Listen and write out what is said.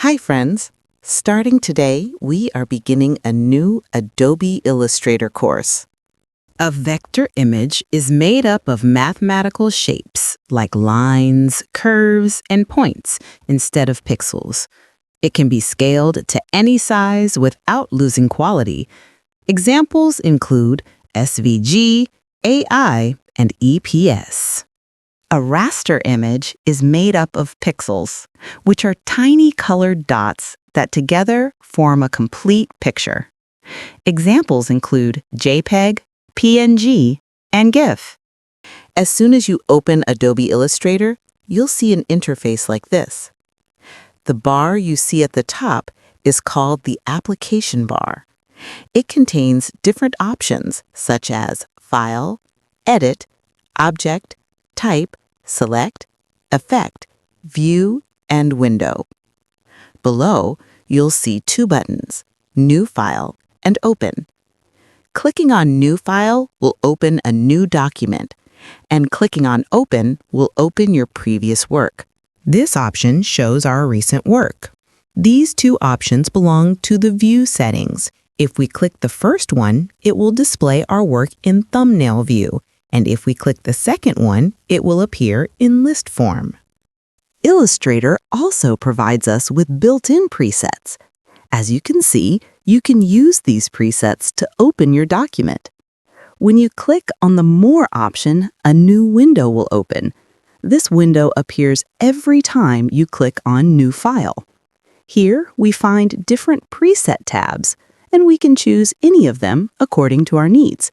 Hi friends! Starting today, we are beginning a new Adobe Illustrator course. A vector image is made up of mathematical shapes like lines, curves, and points instead of pixels. It can be scaled to any size without losing quality. Examples include SVG, AI, and EPS. A raster image is made up of pixels, which are tiny colored dots that together form a complete picture. Examples include JPEG, PNG, and GIF. As soon as you open Adobe Illustrator, you'll see an interface like this. The bar you see at the top is called the application bar. It contains different options such as File, Edit, Object, Type, Select, Effect, View, and Window. Below, you'll see two buttons, New File and Open. Clicking on New File will open a new document, and clicking on Open will open your previous work. This option shows our recent work. These two options belong to the View settings. If we click the first one, it will display our work in thumbnail view, and if we click the second one, it will appear in list form. Illustrator also provides us with built-in presets. As you can see, you can use these presets to open your document. When you click on the More option, a new window will open. This window appears every time you click on New File. Here, we find different preset tabs, and we can choose any of them according to our needs.